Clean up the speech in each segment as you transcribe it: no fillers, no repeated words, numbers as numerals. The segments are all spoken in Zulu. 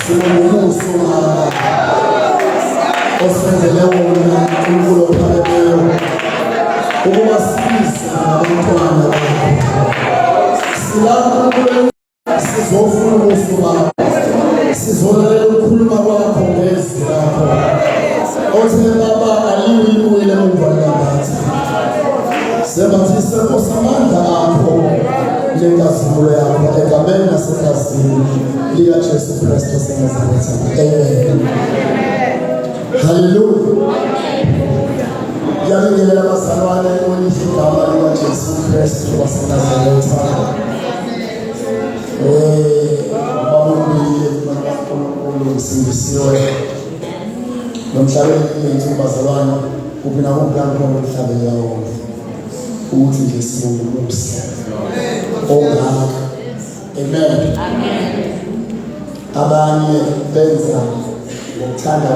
Simubuso mama. Osenzele wona uNkulunkulu ophakamileyo. Ukubasiza abantwana bakho. Silapha sizofuna ubuso baba. Sizolalela ukukhuluma kwakho ngezwi lakho. Othi baba aliwibuyele emva labathi. Sebathise kosamandla akho lenkazimulo yakho egameni nasegazini lika Jesu Kristu waseNazaretha. Amen. Hallelujah. Yabingelela abazalwane olihle igama lika Jesu Kristu waseNazaretha. Babonile uNkulunkulu usindisiwe. Nomhlabeni lethu bazalwane kuphi nakuphi lapho umhlabeni lawo. Ukuthi nje sibonge ongaka. Amen. Abanye benza ngokuthanda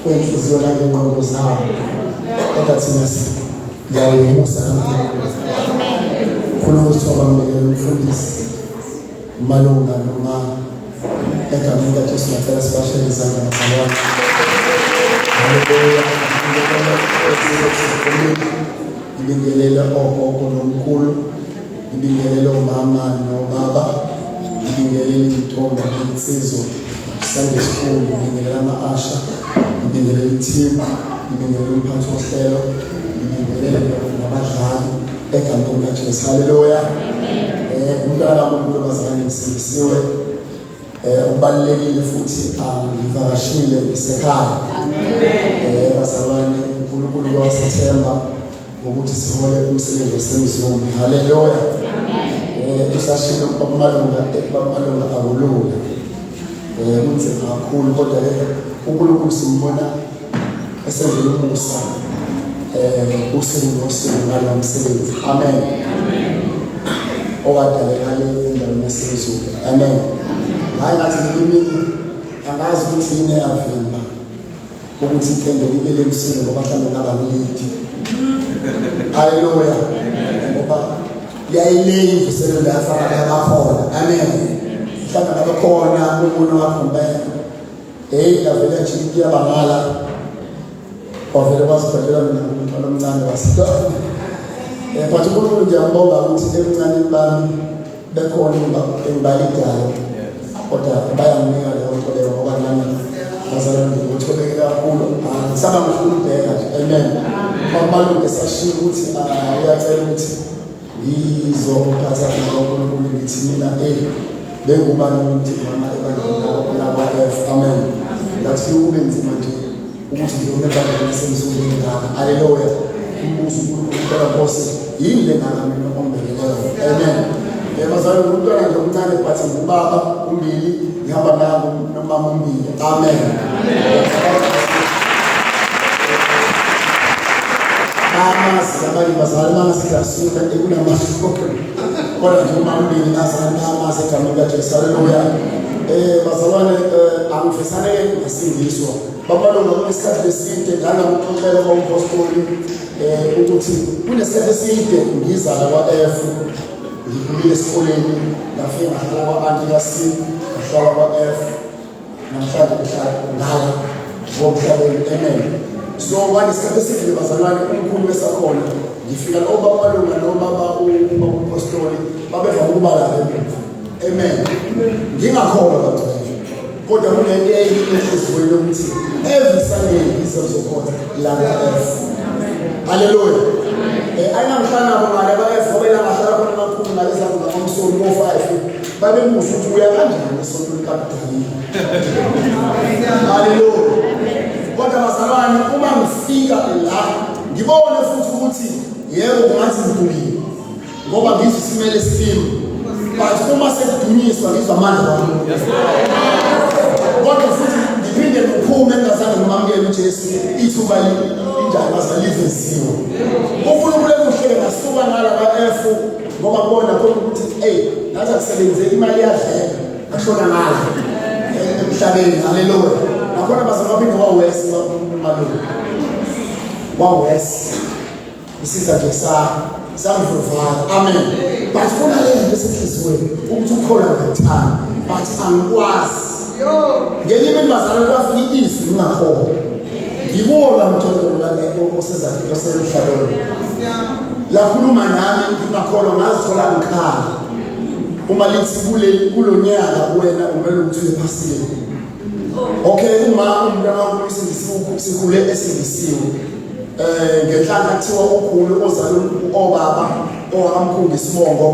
kwenhliziyo nangengqondo zabo. Kodwa thina siyayimusa khona ukuthi abamekele umfundisi malunga noma egameni kaJesu ngicela sibashele izandla bazalwane. Ngibingelela ogogo nomkhulu, ngibingelela omama nobaba, ngibingelela intombi insizwa Sunday school, ngibingelela ama-asha, ngibingelela i-team, ngibingelela umphathi wohlelo, ngibingelela nabadlali egameni kaJesu. Haleluya. Umntwana wami bazalwane ngisindisiwe. Ubalulekile futhi ngivakashile isekhaya. Bazalwane uNkulunkulu wasithemba ukuthi sihole umsebenzi wasemzini. Haleluya. Usashilo kwamalunga akulula. Kunzima kakhulu kodwa uNkulunkulu simbona esenzele umusa usuku nosuku ngalo msebenzi. Amen. Owadaleka endaweni yasezulu. Amen. Hayi ngathi ngimini angazi ukuthi yini yavimba ukuthi inkende libele emsini ngoba mhlawumbe ngabamlidi. Haleluya. Ngoba yayileyi imvuselelo yafaka labakhona. Amen. Mhlawumbe ngabakhona umuntu wakho mbele yavela nje iyabangala kwavele kwasibhalela mina umntwana omncane wasitona. But uNkulunkulu ngiyambonga ukuthi emncane bami bekhona engibalidayo kodwa bayanginika leyo nto leyo ngoba nami bazalwane ngithobeke kakhulu. Ngisaba ngikubheka nje. Amen. Babalungu esashiya ukuthi uyacela ukuthi ngizophatha uNkulunkulu ngithi mina bengubani umuntu mama ebandleni lakwa-F. Amen. Ngathi kube nzima nje ukuthi ngiyome ebandleni lasemzulwini ngaka. Haleluya. Umbuzo uNkulunkulu Nkosi yini le ngaka mina ombekeleyo. Amen. Bazalwane umntwana nje omncane but ngubaba umbili ngihamba nabo nomama umbili. Amen. Abanye bazalwane mangasikasuka ekunamahluko kodwa nje umama umbili nazana egameni kaJesu. Haleluya. Bazalwane angifisane ngesindiswa babalunga kunesikhathi eside nganakuxoxela kwapostoli ukuthi kunesikhathi eside ngizala kwa-F ngikhulile esikoleni ngafika ngahlala kwa-anti kasi ngahlala kwa-F namhlanje ngihlala ngala ngomhlabeni. Amen. So wanesikhathi eside bazalwane umkhulu besakhona ngifika obabalunga nobaba upostoli babevama ukuba lapha emuva. Amen. Ngingakholwa kakhulu kodwa kunento enhliziyweni yokuthi every Sunday ngizokhona la kwa-F. Haleluya. Ayinamhlanje nabo ngale kwa-F ngoba ngahlala khona kakhulu ngaleza ngomsomi ngo-5 babemusa ukuthi uya kanjani esonto likabudalini. Haleluya. Kodwa bazalwane uma ngifika la ngibone futhi ukuthi yebo kungathi ngidumile ngoba ngizwe isimele sifile but uma sekudunyiswa ngizwa amandla wami. Kodwa futhi ngiphinde ngiphume engazange ngimamukele uJesu ithuba injalo bazaliveziwe. uNkulunkulu emuhle ngasuka ngala kwa-F ngoba kubona khona ukuthi nathi akusebenzeki imali yadleka ashona ngala emhlabeni. Haleluya. Nakhona bazabaphinde wa-West malungu wa-West isiza nje sangivuvala. Amen. But kuna le nto esenhliziyweni ukuthi ukholwa ngethanda but angikwazi ngenye imini bazalwane bafika izwi lingakhoyo. Ngibona mtholo la osezasemhlabeni. Lakhuluma nami ngingakholwa ngazithola ngikhala. Uma lithi kulonyaka wena umele ukuthi uyephasile. Okay, uma umntwana wakho sikhule esingisiwe. Ngenhlanga kuthiwa ukhulu ozalwe obaba owakamkhulu ngesibongo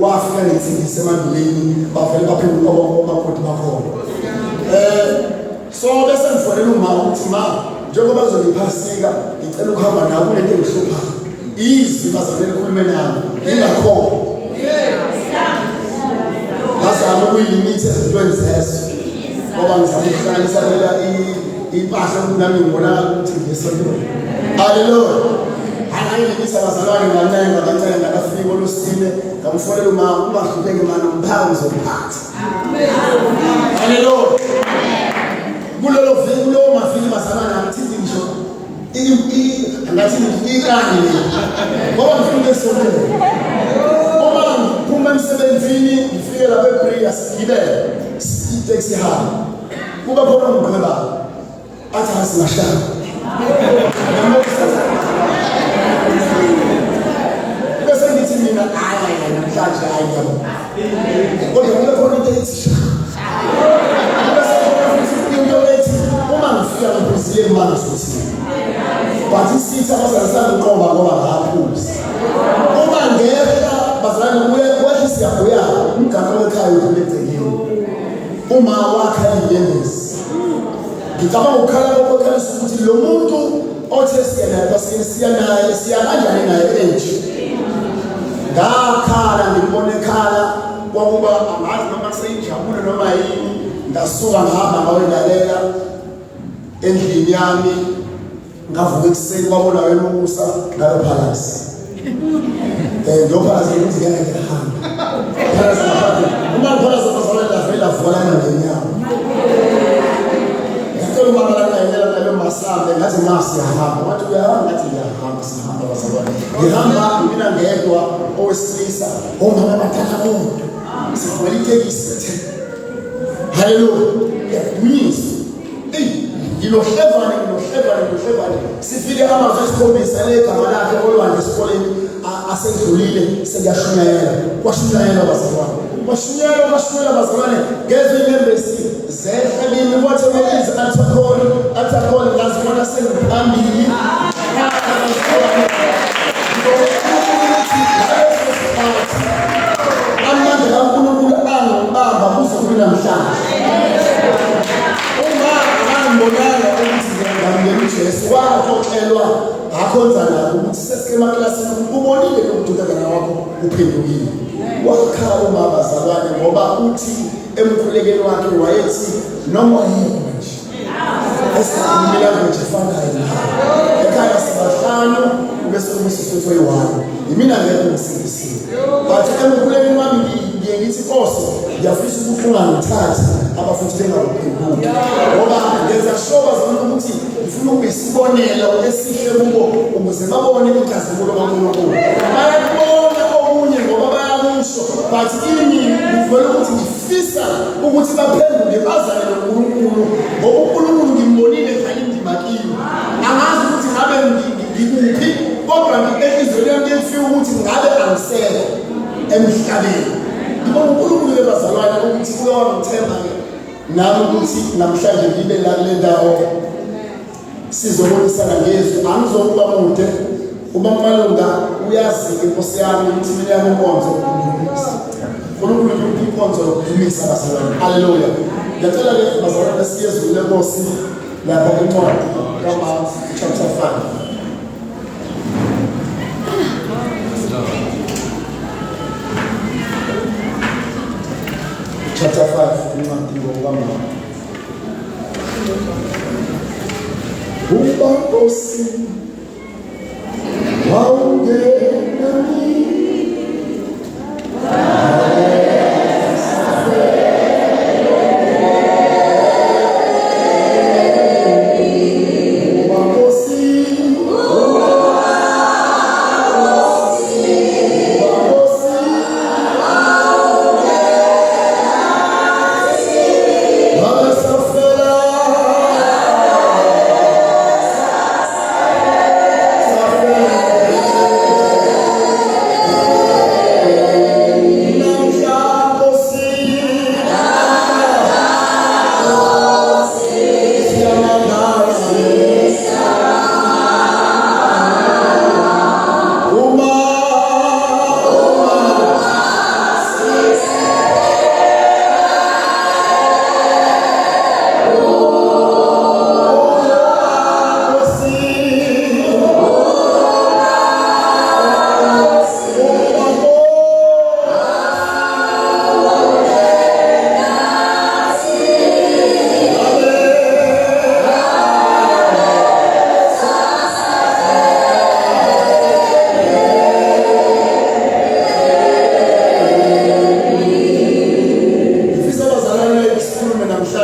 wafika ngesingisi emanduleni bavele baphendula omakoti bakhona. So bese ngifonela umama ukuthi ma njengoba bazongiphasika ngicela ukuhamba nawe kulento engihlupha. Izwi bazalwane likhulume nami ngingakhohlwa. Bazama ukuyilimitha ezintweni zeso. Ngoba ngizama ukuhlanganisa phela impahla nami ngibona ukuthi ngesonto. Hallelujah. Hangayilimitha bazalwane ngancenga ngafika olosine ngamfonela umama ungahlupheki manje umphako uzophatha. Hallelujah. Kulolo maviki bazalwane angithi ngisho angathi ngikani ngoba ngifuna esonto. Uma ngiphuma emsebenzini ngifike lapha ePriya sigibele itaxi hamba. Kuba khona umgqeba athi asinashaya. Bese ngithi mina namhlanje ayiyabo. Kodwa kule khona into ethi uma ngifika ngibuzile imali sothi bathi sithi abazalisana uqoba ngoba ngaphuza. Uma ngehla bazalwane wehle siyabuya umgaqo wekhaya uthulethekile. Uma wakha indendezi. Ngicabanga ukukhala kokukhalisa ukuthi lo muntu othe siya kanjani naye enje. Ngakhala ngibone ekhala kwakuba amazi noma kuseyinjabulo noma yini ngasuka ngihamba ngawendalela endlini yami ngavuka ekuseni kwabona wena umusa ngalo palace. Lo palace ukuthi ngeke ngihamba. Palace ngaphandle. Uma palace bazalwane lavela volana ngenyama. Ngicela umama lana nalo masambe ngathi nasi yahamba. Wathi uyahamba ngathi ngiyahamba sihamba bazalwane. Ngihamba mina ngedwa owesilisa omama abathatha bonke. Sikhwela itekisi. Hallelujah. Means ngilohlevane sifike amazwi esikhombisa legama lakhe olwandle esikoleni asendlulile sekuyashunyayela kwashunyayela bazalwane kwashunyayela bazalwane ngeze inyembesi zehlelini wathi welize athakole ngazibona sengiphambili amandla kaNkulunkulu angibamba kuze kube namhlanje. Ngibonana ukuthi ngiyangena uJesu waxoxelwa akhonza nabo ukuthi sesikema klasini ubonile ukududakana wakho uphendukile. Wakhala umama bazalwane ngoba uthi emkhulekeni wakhe wayethi noma yini nje esimila nje fanayo ekhaya sibahlanu bese umusisotho yiwani yimina ngeke ngisindisiwe but emkhulekeni wami ngithi Nkosi ngiyafisa ukufunga ngithathe abafuthi bengakuphenduki ngoba ngenza shoba zonke ukuthi ngifuna ukubisibonela esihle kubo ukuze babone inkazimulo kaNkulunkulu. Bayabona omunye ngoba bayamusho but kimi ngivela ukuthi ngifisa ukuthi baphenduke bazane noNkulunkulu ngoba uNkulunkulu ngimbonile ngale indima kimi. Angazi ukuthi ngabe ngikuphi kodwa ngihlizweni yami ngifisa ukuthi ngabe angisekho emhlabeni. uNkulunkulu lebazalwane ukuthi uyawangithemba nami ukuthi namhlanje ngibe la kule ndawo sizobonisana ngezwi angizokuba mude uma Malunga uyazi inkosi yami ukuthi mina yamonkonzo ukudumisa uNkulunkulu inkonzo lokudumisa bazalwane. Hallelujah. Ngiyacela ke bazalwane siyezwile Nkosi lapha encwadi kaMark chapter 5. Chapter 5, incwadi kaMark. Uba Nkosi wawungena Hallelujah.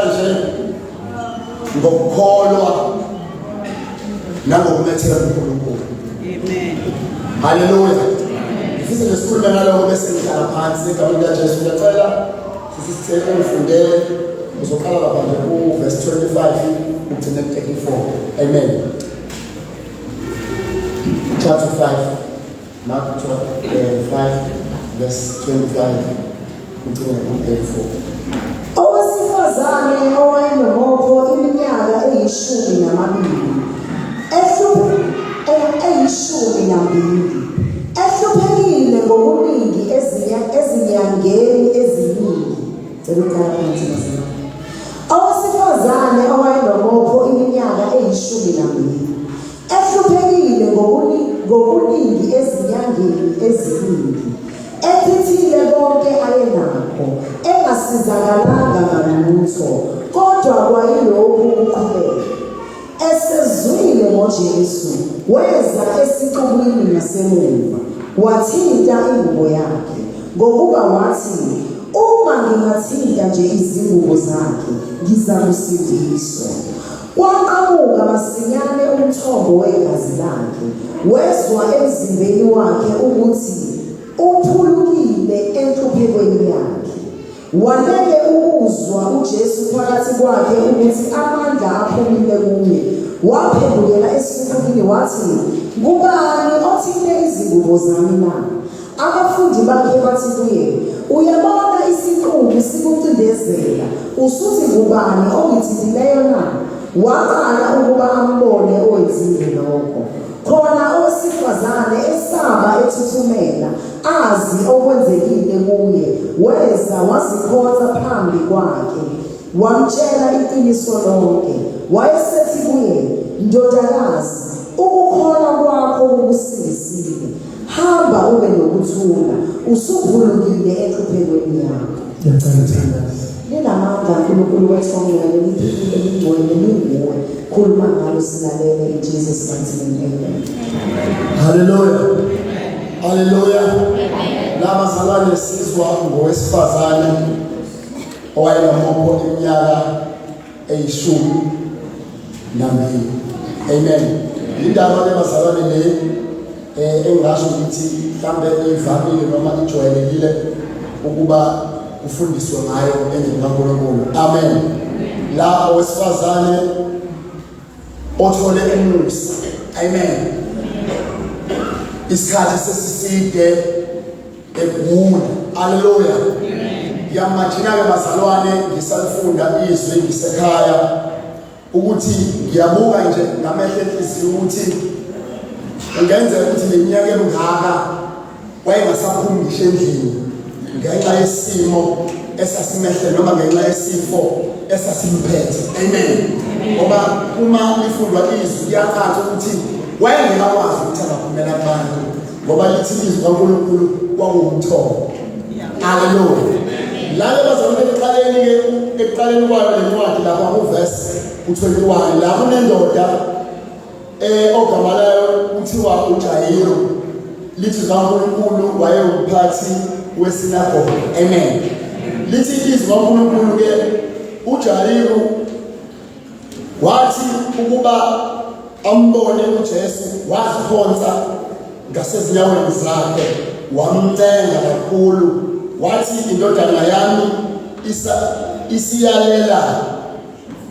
kanje ngokukholwa nangokumethela uNkulunkulu. Amen. Hallelujah. Ngifisa nje sikhulume ngaloko bese ngihlala phansi egameni likaJesu. Ngiyacela sisithe ungifundele uzoqala lapha nje ku verse 25 ugcine ku 34. Amen. Chapter 5, Mark 5, verse 25 ugcine ku 34. Owesifazane owayenomopho iminyaka eyishumi nambili, ehluphekile ngokuningi ezinyangeni eziningi. Owesifazane owayenomopho iminyaka eyishumi nambili, ehluphekile ngokuningi ezinyangeni eziningi, ethithile konke ayenakho, engasizakalanga ngalutho, kodwa kwayilokhu ukuqhubeka. Esezwile ngoJesu, weza esixukwini nasemuva, wathinta ingubo yakhe, ngokuba wathi, uma ngingathinta nje izingubo zakhe, ngizakusindiswa. Kwaqhamuka masinyane umthombo wegazi lakhe, wezwa emzimbeni wakhe ukuthi uphulukile enhluphekweni yakhe. Walele ukuzwa uJesu phakathi kwakhe ukuthi amandla aphumile kuye. Waphendukela esifubeni wathi, ngubani othinte izingubo zami na? Abafundi bakhe bathi kuye, uyabona isiqubu sikucindezela, usuthi ngubani ongithintileyo na? Waqala ukuba ambone owenzile lokho. Khona owesifazane esaba ethuthumela, azi okwenzekile kuye, weza wazikhotha phambi kwakhe, wamtshela iqiniso lonke. Wayesethi kuye, ndodakazi, ukukholwa kwakho kukusindisile. Hamba ube nokuthula, usuphulukile enhluphekweni yakho. Linamandla uNkulunkulu wethu liphilile lingcwele linguwe. Khuluma ngalo silalele in Jesus mighty name. Hallelujah. Hallelujah. Laba zalwane sizwa ngowesifazane owayenomopho iminyaka eyishumi nambili. Amen. Indaba lebazalwane le engasho ukuthi mhlambe ivamile noma ijwayelekile ukuba ufundiswe ngayo endlini kaNkulunkulu. Amen. La owesifazane othole umusa. Amen. Isikhathi sesiside egula. Hallelujah. Yamajina-ke bazalwane ngisalifunda izwi ngisekhaya ukuthi ngiyabuka nje ngamehlo enhliziyo ukuthi ngenzeka ukuthi leminyaka emingaka wayengasaphumi ngisho endlini ngenxa yesimo esasimehle noma ngenxa yesifo esasimphethe. Amen. Ngoba uma lifundwa izwi liyacaca ukuthi wayengekwazi ukuthi angaphumela kubantu ngoba lithi izwi kaNkulunkulu kwangumthobo. Hallelujah. Lale bazalwane ekuqaleni kwayo le ncwadi lapha kuverse 21 la kunendoda ogama layo kuthiwa uJayiro. Lithi kaNkulunkulu wayewumphathi wesinagoge. Amen. Lithi izwi kaNkulunkulu ke uJayiro wathi ukuba ambone uJesu, waziphonsa ngasezinyaweni zakhe, wamncenga kakhulu, wathi indodana yami isiyalela,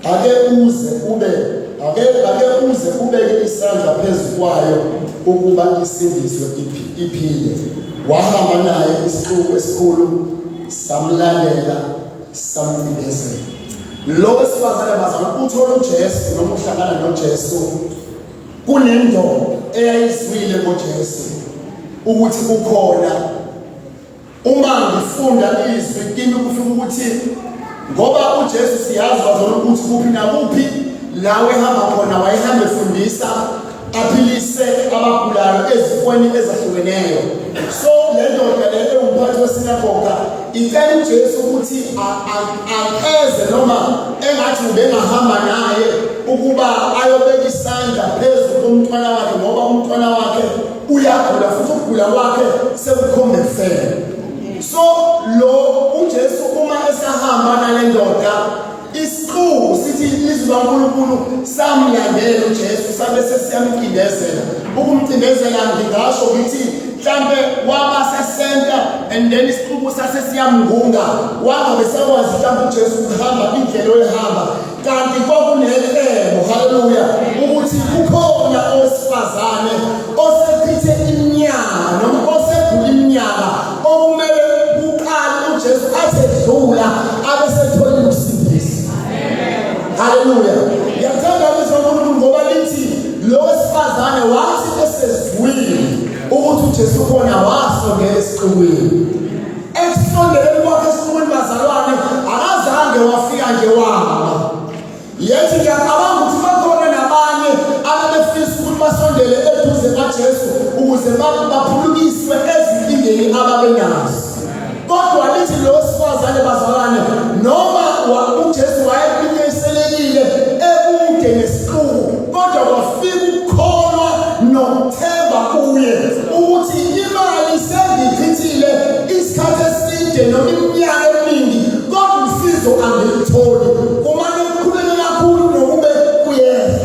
ake uze ubeke isandla phezu kwayo ukuba isindiswe iphile. Wahamba naye isixuku esikhulu, samlalela, samfindezela. Lo wesifazane bazalwane uthola uJesu noma uhlangana noJesu kunendoda eyayizwile ngoJesu ukuthi ukhona. Uma ngifunda izwi kimi kufika ukuthi ngoba uJesu siyazi bazalwane ukuthi kuphi nakuphi la wehamba khona wayehamba efundisa aphilise abagulayo ezifweni ezahlukeneyo. So le ndoda le umphathi wesinagoga icela uJesu ukuthi akeze noma engathi ubengahamba naye ukuba ayobeka isandla phezu komntwana wakhe ngoba umntwana wakhe uyagula futhi ukugula kwakhe sekukhombe kufela. So lo uJesu uma esahamba nale ndoda isizwe uNkulunkulu samlandela uJesu sabe sesiyamcindezela ukumcindezela ngingasho ngithi mhlambe waba sesenta and then isiqubu sasesiyamngunga wangabe sekwazi mhlambe uJesu ukuhamba indlela oyihamba kanti kwakunecebo haleluya ukuthi kukhona owesifazane osephethe iminyaka noma osegula iminyaka okumele uqala uJesu asedlula abesethola usizo. Haleluya. Yathanda ukuthi uNkulunkulu ngoba lithi lo wesifazane wathi esezwile ukuthi uJesu khona wasondela esiqwini. Esondeleni kwakhe esiqwini bazalwane akazange wafika nje wahamba. Yethi ngiyacabanga ukuthi bakhona nabanye ababefisa ukuthi basondele eduze kaJesu ukuze baphulukiswe ezinkingeni ababenazo. Kodwa lithi lo wesifazane bazalwane noma uJesu wayephinyeselekile ekude nesiqubu kodwa kwafika ukukholwa nokuthemba kuye ukuthi imali sengichithile isikhathi eside noma iminyaka eminingi kodwa usizo angilitholi kumane kukhuleke kakhulu nokube kuyena.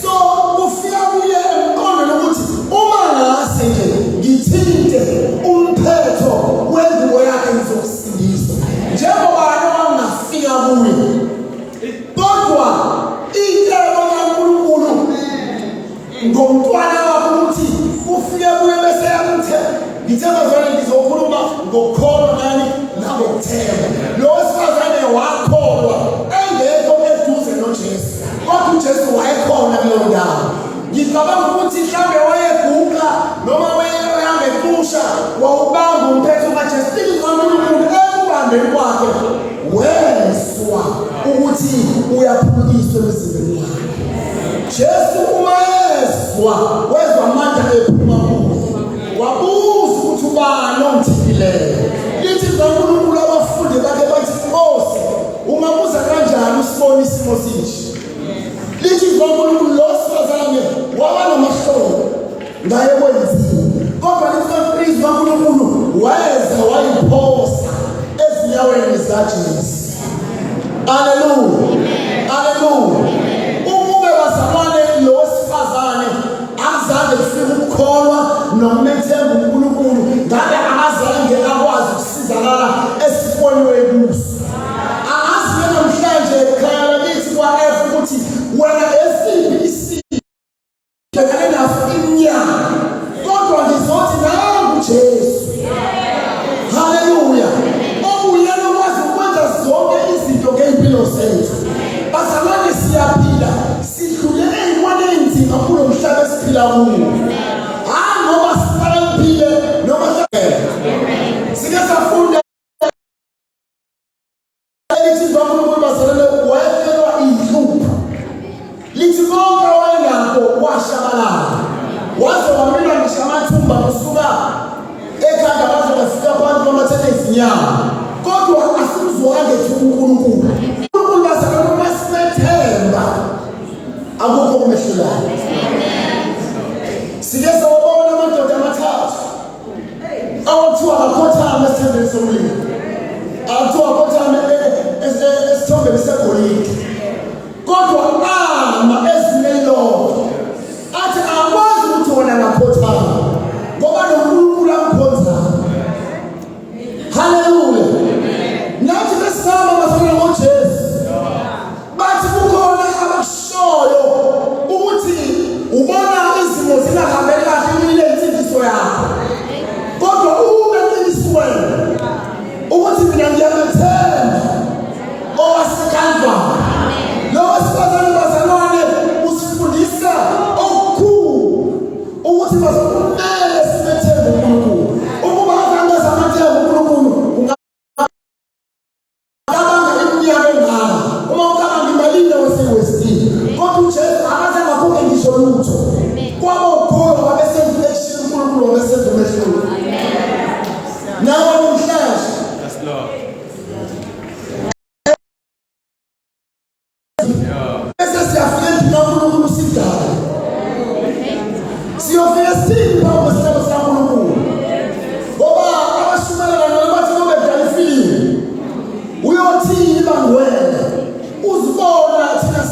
So kufika kuye emqondweni ukuthi uma ngase nje ngithinte umphetho wengubo yakhe ngizokusindiswa njengoba ngafika kuye. Kodwa icebo kaNkulunkulu ngomntwana wakhe ukuthi ufike kuye bese yamthe ngithemba vele ngizokhuluma ngokukholwa nani nangokuthemba. Lo wesifazane wakholwa engekho eduze noJesu kodwa uJesu wayekhona kuleyo ndawo. Ngicabanga ukuthi mhlambe wayeguqa noma wayangequsha wawubamba umphetho kaJesu kaNkulunkulu ekubambeni kwakhe wezwa ukuthi uyaphulukiswa emzimbeni wakhe. Jesu uma wezwa amandla ephuma kuye wabuza ukuthi ubani omthikileyo. Lithi kaNkulunkulu abafundi bakhe bathi Nkosi ungabuza kanjani usibone isimo sinje. Lithi kaNkulunkulu lo sifazane waba nomahlobo ngaye kwenzini kodwa lithi kaNkulunkulu weza wayiphosa ezinyaweni zikaJesu. Haleluya. Haleluya. Ukube bazalwane lo wesifazane azange kufika ukukholwa nokumethemba uNkulunkulu ngabe akazange akwazi ukusizakala esifoniweni kuso. Angazi namhlanje ekhaya lithi kwa-F ukuthi wena esiphi isimo bhekane naso iminyaka kodwa ngizothi nangu Jesu. Haleluya. Uyena okwazi ukwenza zonke izinto ngempilo zethu. Bazalwane siyaphila sidlule ey'ntweni ey'nzima kulo mhlaba esiphila kuwo. Hayi ngoba siphile noma sike safunda lithi kaNkulunkulu bazalwane wayefelwa inhlupho. Lithi konke wayenakho washabalala waze wamila ngisho amathumba kusuka ekhanda baze bafika phansi bamathethe izinyawo kodwa asimzwange uNkulunkulu. uNkulunkulu bazalwane masithemba akukho okumehlulayo. Sike sawabona amadoda amathathu awathiwa akhothame esithandeni somlilo awathiwa akhothame esithombeni segolide kodwa ama ezineloko athi akwazi ukuthi wona ngakhothama ngoba noNkulunkulu amkhonzayo. Haleluya. Nathi besihamba bazalwane ngoJesu bathi kukhona abakushoyo ukuthi ubona izimo zingahambeli kahle imile insindiso yakho kodwa ube qinisweni ukuthi mina ngiyamethemba owaseKalvari. Lo wesifazane bazalwane usifundisa okukhulu ukuthi kumele simethembe uNkulunkulu. Ukuba azangaza amathemba uNkulunkulu ungacabanga iminyaka engaka uma ucabanga imalini wesewestini kodwa uJesu akazangakhuphe ngisho lutho kwabo ukholwa wabesenza action uNkulunkulu wabesenza umehluko. Nawe namhlanje bese siyafika kaNkulunkulu sidala siyofika sithini phambi kwesicelo sikaNkulunkulu ngoba abashumayela noma bathi ngoba edala ifilimu uyothini bangwena uzibona thina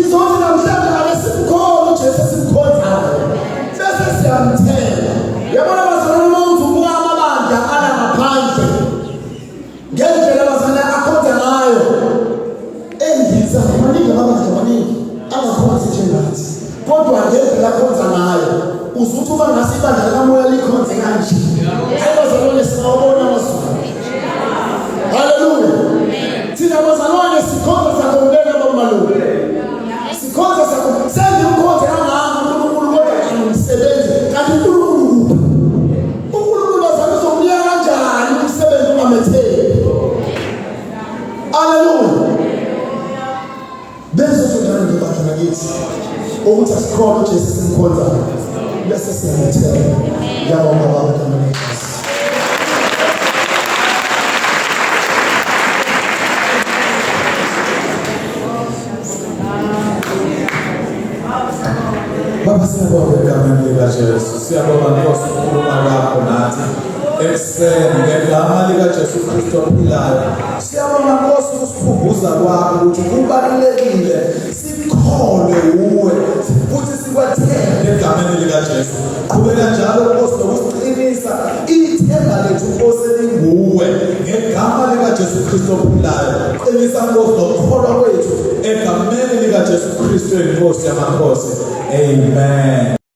Sizothi namhlanje abesimkhona uJesu esimkhonzayo. Bese siyamthela. Yabona bazalwane uma uvuka amabandla ala ngaphandle. Ngendlela bazalwane akhonza ngayo. Endiza maningi amabandla maningi. Angakhonzi nje ngathi. Kodwa ngendlela akhonza ngayo. Uzuthi uma ngase ibandla likamoya likhonze kanje. Ayibazalwane singawubona amazulu. Hallelujah. Thina bazalwane sikhonza sakhondela bamalume. Sikhonza sakhondela sengimkhonza kangaka uNkulunkulu kodwa angimsebenzi kanti uNkulunkulu bazalwane sokuya kanjani umsebenzi ungametheli. Hallelujah. Bese sodana ngibandla kithi ukuthi asikhona uJesu simkhonza bese siyamethela. Ngiyabonga baba kamani. Baba siyabonga egameni likaJesu, siyabonga Nkosi ukukhuluma kwakho nathi ekuseni ngegama likaJesu Kristu ophilayo. Siyabonga Nkosi ukusikhumbuza kwakho ukuthi kubalulekile sikholwe uwe futhi sikwathembe egameni likaJesu. Qhubeka njalo Nkosi nokusiqinisa ithemba lethu Nkosi elinguwe ngegama likaJesu Kristu ophilayo. Qinisa Nkosi nokukholwa kwethu egameni likaJesu Kristu enkosi yamakhosi. Amen.